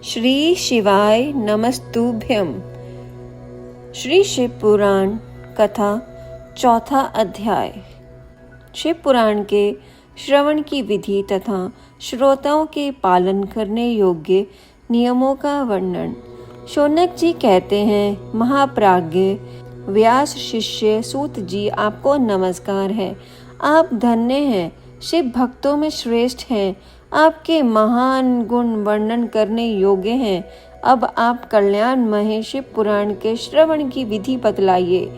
श्री शिवाय नमस्तुभ्यम। श्री शिव पुराण कथा चौथा अध्याय। शिव पुराण के श्रवण की विधि तथा श्रोताओं के पालन करने योग्य नियमों का वर्णन। शौनक जी कहते हैं, महाप्राज्ञ व्यास शिष्य सूत जी, आपको नमस्कार है। आप धन्य हैं, शिव भक्तों में श्रेष्ठ हैं। आपके महान गुण वर्णन करने योग्य हैं। अब आप कल्याणमय शिव पुराण के श्रवण की विधि बतलाइए,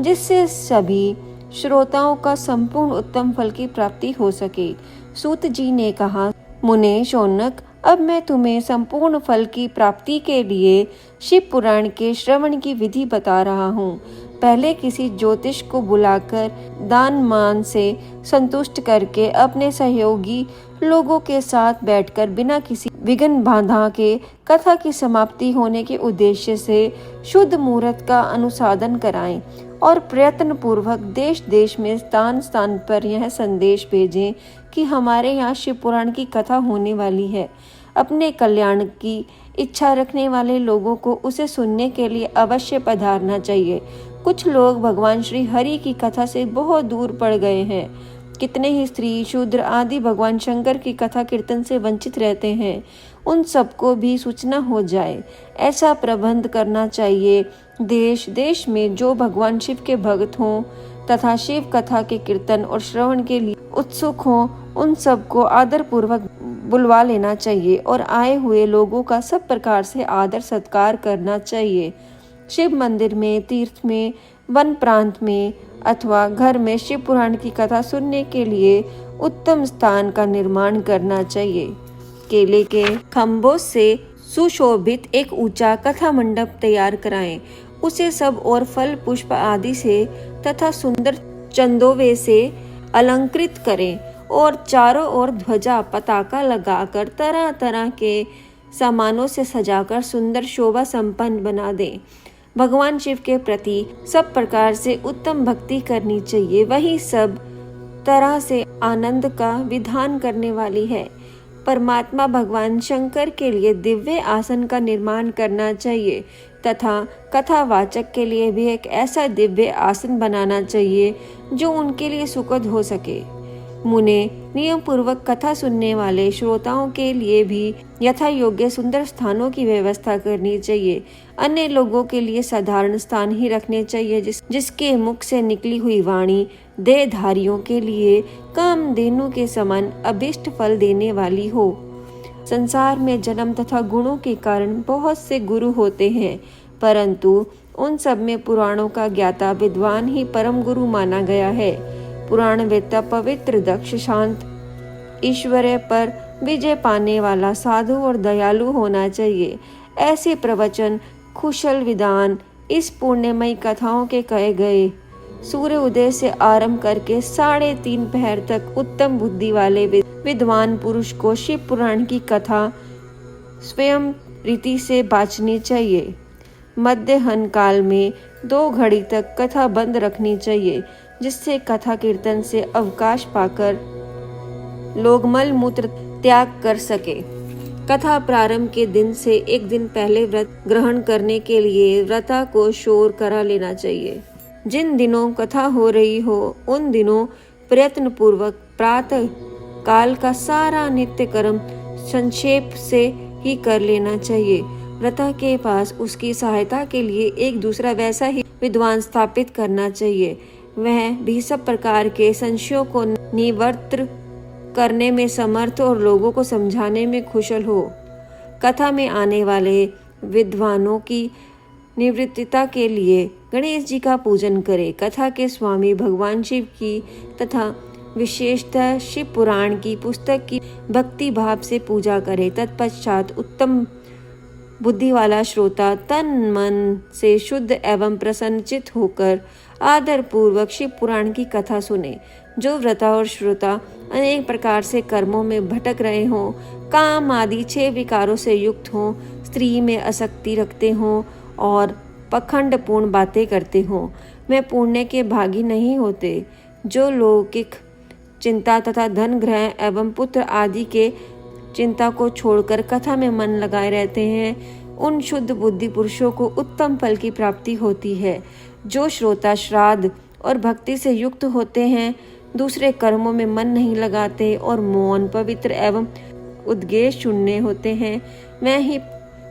जिससे सभी श्रोताओं का संपूर्ण उत्तम फल की प्राप्ति हो सके। सूत जी ने कहा, मुने शौनक, अब मैं तुम्हें संपूर्ण फल की प्राप्ति के लिए शिव पुराण के श्रवण की विधि बता रहा हूँ। पहले किसी ज्योतिष को बुलाकर दान मान से संतुष्ट करके अपने सहयोगी लोगों के साथ बैठकर बिना किसी विघ्न बाधा के कथा की समाप्ति होने के उद्देश्य से शुद्ध मुहूर्त का अनुसाधन कराएं और प्रयत्न पूर्वक देश देश में स्थान स्थान पर यह संदेश भेजें कि हमारे यहाँ शिव पुराण की कथा होने वाली है। अपने कल्याण की इच्छा रखने वाले लोगों को उसे सुनने के लिए अवश्य पधारना चाहिए। कुछ लोग भगवान श्री हरि की कथा से बहुत दूर पड़ गए हैं। कितने ही स्त्री शूद्र आदि भगवान शंकर की कथा कीर्तन से वंचित रहते हैं। उन सबको भी सूचना हो जाए, ऐसा प्रबंध करना चाहिए। देश देश में जो भगवान शिव के भक्त हों तथा शिव कथा के कीर्तन और श्रवण के लिए उत्सुक हों, उन सबको आदर पूर्वक बुलवा लेना चाहिए और आए हुए लोगों का सब प्रकार से आदर सत्कार करना चाहिए। शिव मंदिर में, तीर्थ में, वन प्रांत में अथवा घर में शिव पुराण की कथा सुनने के लिए उत्तम स्थान का निर्माण करना चाहिए। केले के खम्भों से सुशोभित एक ऊंचा कथा मंडप तैयार कराएं। उसे सब और फल पुष्प आदि से तथा सुंदर चंदोवे से अलंकृत करें और चारों ओर ध्वजा पताका लगाकर तरह तरह के सामानों से सजाकर सुंदर शोभा संपन्न बना दें। भगवान शिव के प्रति सब प्रकार से उत्तम भक्ति करनी चाहिए। वही सब तरह से आनंद का विधान करने वाली है। परमात्मा भगवान शंकर के लिए दिव्य आसन का निर्माण करना चाहिए तथा कथावाचक के लिए भी एक ऐसा दिव्य आसन बनाना चाहिए जो उनके लिए सुखद हो सके। मुने, नियम पूर्वक कथा सुनने वाले श्रोताओं के लिए भी यथा योग्य सुंदर स्थानों की व्यवस्था करनी चाहिए। अन्य लोगों के लिए साधारण स्थान ही रखने चाहिए, जिसके मुख से निकली हुई वाणी देहधारियों के लिए कामधेनु के समान अभिष्ट फल देने वाली हो। संसार में जन्म तथा गुणों के कारण बहुत से गुरु होते हैं, परंतु उन सब में पुराणों का ज्ञाता विद्वान ही परम गुरु माना गया है। पुराण वेत्ता पवित्र, दक्ष, शांत, ईश्वर्य पर विजय पाने वाला साधु और दयालु होना चाहिए। ऐसे प्रवचन कुशल विधान इस पुण्यमयी कथाओं के कहे गए। सूर्य उदय से आरंभ करके 3:30 पहर तक उत्तम बुद्धि वाले विद्वान पुरुष को शिव पुराण की कथा स्वयं रीति से बाँचनी चाहिए। मध्याह्न काल में 2 घड़ी तक कथा बंद रखनी चाहिए, जिससे कथा कीर्तन से अवकाश पाकर लोग मल मूत्र त्याग कर सके। कथा प्रारंभ के दिन से एक दिन पहले व्रत ग्रहण करने के लिए व्रता को शोर करा लेना चाहिए। जिन दिनों कथा हो रही हो उन दिनों प्रयत्न पूर्वक प्रातः काल का सारा नित्य कर्म संक्षेप से ही कर लेना चाहिए। व्रता के पास उसकी सहायता के लिए एक दूसरा वैसा ही विद्वान स्थापित करना चाहिए। वह भी सब प्रकार के संशयों को निवृत्त करने में समर्थ और लोगों को समझाने में कुशल हो। कथा में आने वाले विद्वानों की निवृत्तिता के लिए गणेश जी का पूजन करें। कथा के स्वामी भगवान शिव की तथा विशेषतः शिव पुराण की पुस्तक की भक्ति भाव से पूजा करें। तत्पश्चात उत्तम बुद्धि वाला श्रोता तन मन से शुद्ध एवं प्रसन्नचित होकर आदर पूर्वक शिव पुराण की कथा सुने। जो व्रता और श्रोता अनेक प्रकार से कर्मों में भटक रहे हों, काम आदि 6 विकारों से युक्त हों, स्त्री में आसक्ति रखते हों और पखंडपूर्ण बातें करते हों, वे पुण्य के भागी नहीं होते। जो लौकिक चिंता तथा धन ग्रह एवं पुत्र आदि के चिंता को छोड़कर कथा में मन लगाए रहते हैं, उन शुद्ध बुद्धि पुरुषों को उत्तम फल की प्राप्ति होती है। जो श्रोता श्राद्ध और भक्ति से युक्त होते हैं, दूसरे कर्मों में मन नहीं लगाते और मौन, पवित्र एवं उद्देश्य शून्य होते हैं, वे ही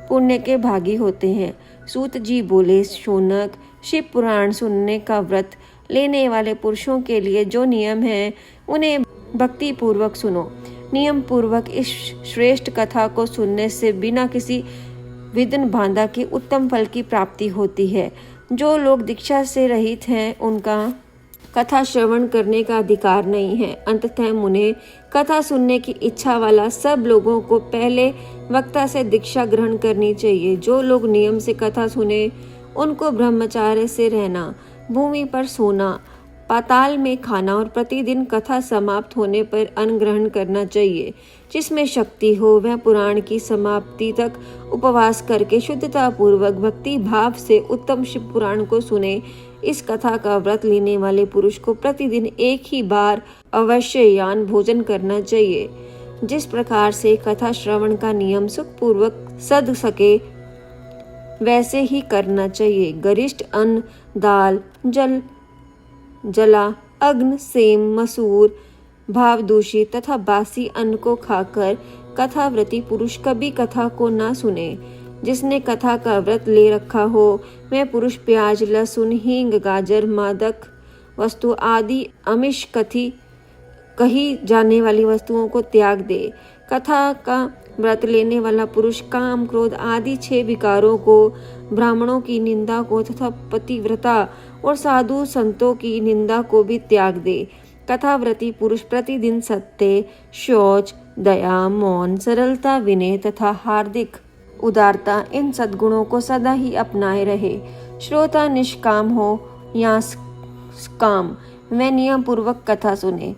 पुण्य के भागी होते हैं। सूत जी बोले, शौनक, शिव पुराण सुनने का व्रत लेने वाले पुरुषों के लिए जो नियम है उन्हें भक्ति पूर्वक सुनो। नियम पूर्वक इस श्रेष्ठ कथा को सुनने से बिना किसी विघ्न बाधा के उत्तम फल की प्राप्ति होती है। जो लोग दीक्षा से रहित हैं उनका कथा श्रवण करने का अधिकार नहीं है। अंततः मुने, कथा सुनने की इच्छा वाला सब लोगों को पहले वक्ता से दीक्षा ग्रहण करनी चाहिए। जो लोग नियम से कथा सुने उनको ब्रह्मचार्य से रहना, भूमि पर सोना, पाताल में खाना और प्रतिदिन कथा समाप्त होने पर अन्न ग्रहण करना चाहिए। जिसमें शक्ति हो वह पुराण की समाप्ति तक उपवास करके शुद्धता पूर्वक भक्ति भाव से उत्तम शिव पुराण को सुने। इस कथा का व्रत लेने वाले पुरुष को प्रतिदिन एक ही बार अवश्य यान भोजन करना चाहिए। जिस प्रकार से कथा श्रवण का नियम सुख पूर्वक सध सके वैसे ही करना चाहिए। गरिष्ठ अन्न, दाल, जला, अग्न, सेम, मसूर, भाव दूषित तथा बासी अन्न को खाकर कथाव्रती पुरुष कभी कथा को न सुने। जिसने कथा का व्रत ले रखा हो वह पुरुष प्याज, लहसुन, हींग, गाजर, मादक वस्तु आदि अमिष कही जाने वाली वस्तुओं को त्याग दे। कथा का व्रत लेने वाला पुरुष काम, क्रोध आदि 6 विकारों को, ब्राह्मणों की निंदा को तथा पतिव्रता और साधु संतों की निंदा को भी त्याग दे। कथाव्रती पुरुष प्रतिदिन सत्य, शौच, दया, मौन, सरलता, विनय तथा हार्दिक उदारता इन सद्गुणों को सदा ही अपनाए रहे। श्रोता निष्काम हो या काम, वह नियम पूर्वक कथा सुने।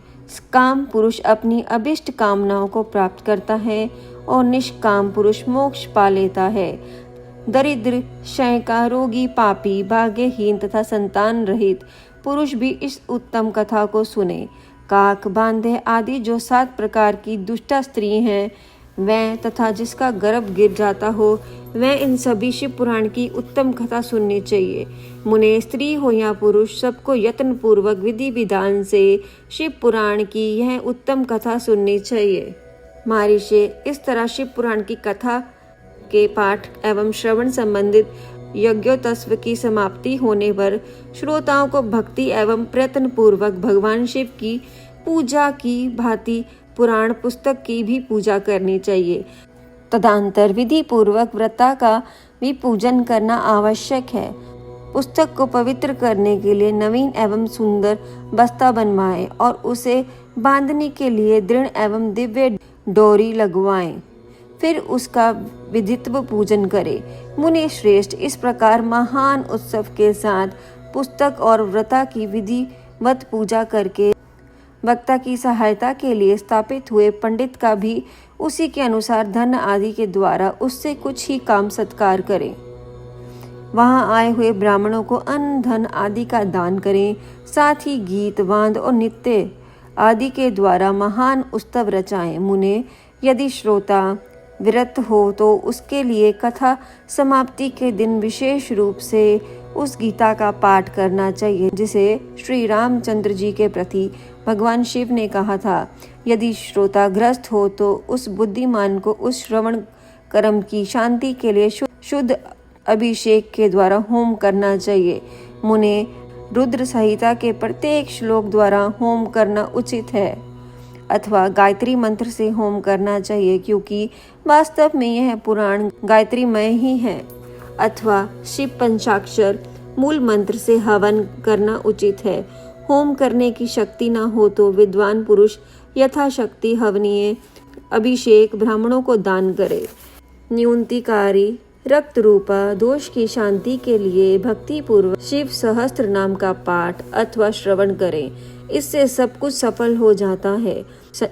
काम पुरुष अपनी अभिष्ट कामनाओं को प्राप्त करता है और निष्काम पुरुष मोक्ष पा लेता है। दरिद्र, शयका, रोगी, पापी, भाग्यहीन तथा संतान रहित पुरुष भी इस उत्तम कथा को सुने। काक, बांधे आदि जो 7 प्रकार की दुष्टा स्त्री हैं वह तथा जिसका गर्भ गिर जाता हो वह इन सभी शिव पुराण की उत्तम कथा सुननी चाहिए। मुने, स्त्री हो या पुरुष, सबको यत्न पूर्वक विधि विधान से शिव पुराण की यह उत्तम कथा सुननी चाहिए। महर्षि, इस तरह शिव पुराण की कथा के पाठ एवं श्रवण संबंधित यज्ञोत्सव की समाप्ति होने पर श्रोताओं को भक्ति एवं प्रयत्न पूर्वक भगवान शिव की पूजा की भांति पुराण पुस्तक की भी पूजा करनी चाहिए। तदंतर विधि पूर्वक व्रता का भी पूजन करना आवश्यक है। पुस्तक को पवित्र करने के लिए नवीन एवं सुंदर बस्ता बनवाएं और उसे बांधने के लिए दृढ़ एवं दिव्य डोरी लगवाएं। फिर उसका विधित्व पूजन करें। मुनि श्रेष्ठ, इस प्रकार महान उत्सव के साथ पुस्तक और व्रता की विधिवत पूजा करके वक्ता की सहायता के लिए स्थापित हुए पंडित का भी उसी के अनुसार धन आदि के द्वारा उससे कुछ ही काम सत्कार करें। वहां आए हुए ब्राह्मणों को अन्न, धन आदि का दान करें। साथ ही गीत, वाद्य और नृत्य आदि के द्वारा महान उत्सव रचाएं। मुने, यदि श्रोता विरत हो तो उसके लिए कथा समाप्ति के दिन विशेष रूप से उस गीता का पाठ करना चाहिए जिसे श्री रामचंद्र जी के प्रति भगवान शिव ने कहा था। यदि श्रोता ग्रस्त हो तो उस बुद्धिमान को उस श्रवण कर्म की शांति के लिए शुद्ध अभिषेक के द्वारा होम करना चाहिए। मुने, रुद्र संहिता के प्रत्येक श्लोक द्वारा होम करना उचित है अथवा गायत्री मंत्र से होम करना चाहिए, क्योंकि वास्तव में यह पुराण गायत्रीमय ही है। अथवा शिव पंचाक्षर मूल मंत्र से हवन करना उचित है। होम करने की शक्ति न हो तो विद्वान पुरुष यथाशक्ति हवनीय अभिषेक ब्राह्मणों को दान करे। न्यूनतिकारी रक्त रूपा दोष की शांति के लिए भक्ति पूर्वक शिव सहस्त्र नाम का पाठ अथवा श्रवण करें। इससे सब कुछ सफल हो जाता है,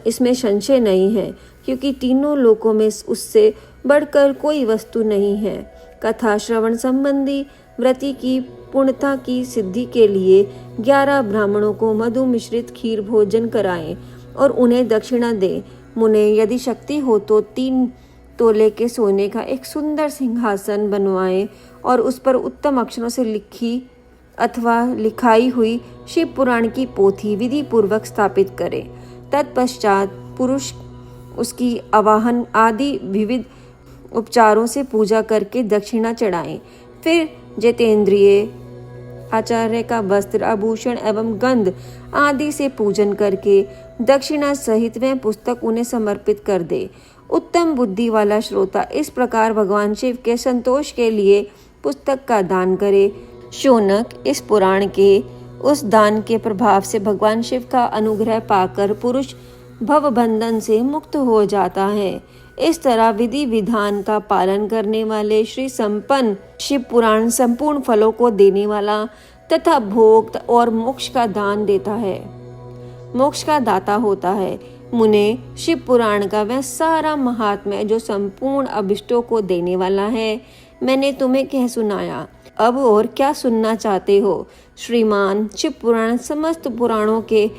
इसमें संशय नहीं है, क्योंकि तीनों लोकों में उससे बढ़कर कोई वस्तु नहीं है। कथा श्रवण संबंधी व्रती की पूर्णता की सिद्धि के लिए 11 ब्राह्मणों को मधु मिश्रित खीर भोजन कराएं और उन्हें दक्षिणा दें। मुने, यदि शक्ति हो तो 3 तोले के सोने का एक सुंदर सिंहासन बनवाएं और उस पर उत्तम अक्षरों से लिखी अथवा लिखाई हुई शिव पुराण की पोथी विधि पूर्वक स्थापित करें। तत्पश्चात पुरुष उसकी आवाहन आदि विविध उपचारों से पूजा करके दक्षिणा चढ़ाएं। फिर जितेंद्रिय आचार्य का वस्त्र, आभूषण एवं गंध आदि से पूजन करके दक्षिणा सहित वह पुस्तक उन्हें समर्पित कर दे। उत्तम बुद्धि वाला श्रोता इस प्रकार भगवान शिव के संतोष के लिए पुस्तक का दान करे। शौनक, इस पुराण के उस दान के प्रभाव से भगवान शिव का अनुग्रह पाकर पुरुष भवबंधन से मुक्त हो जाता है। इस तरह विधि विधान का पालन करने वाले श्री संपन्न शिव पुराण संपूर्ण फलों को देने वाला तथा भोग और मोक्ष का दान देता है, मोक्ष का दाता होता है। मुने, शिव पुराण का वह सारा महात्म्य जो संपूर्ण अभिष्टों को देने वाला है मैंने तुम्हें कह सुनाया। अब और क्या सुनना चाहते हो? श्रीमान, शिव पुराण समस्त पुराणों के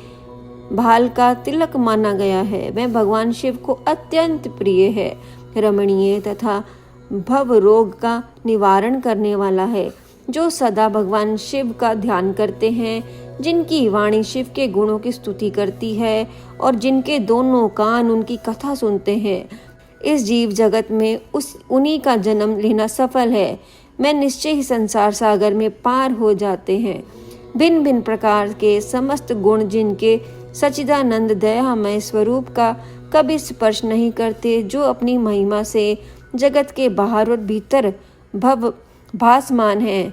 भाल का तिलक माना गया है। वह भगवान शिव को अत्यंत प्रिय है, रमणीय तथा भव रोग का निवारण करने वाला है। जो सदा भगवान शिव का ध्यान करते हैं, जिनकी वाणी शिव के गुणों की स्तुति करती है और जिनके दोनों कान उनकी कथा सुनते हैं, इस जीव जगत में उन्हीं का जन्म लेना सफल है। मैं निश्चय ही संसार सागर में पार हो जाते हैं। भिन्न भिन्न प्रकार के समस्त गुण जिनके सच्चिदानंद दयामय स्वरूप का कभी स्पर्श नहीं करते, जो अपनी महिमा से जगत के बाहर और भीतर भव भासमान है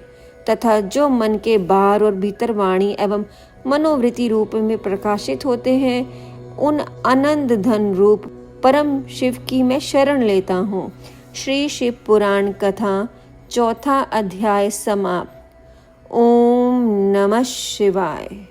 तथा जो मन के बाहर और भीतर वाणी एवं मनोवृत्ति रूप में प्रकाशित होते हैं, उन आनंद धन रूप परम शिव की मैं शरण लेता हूँ। श्री शिव पुराण कथा 4था अध्याय समाप्त। ओम नमः शिवाय।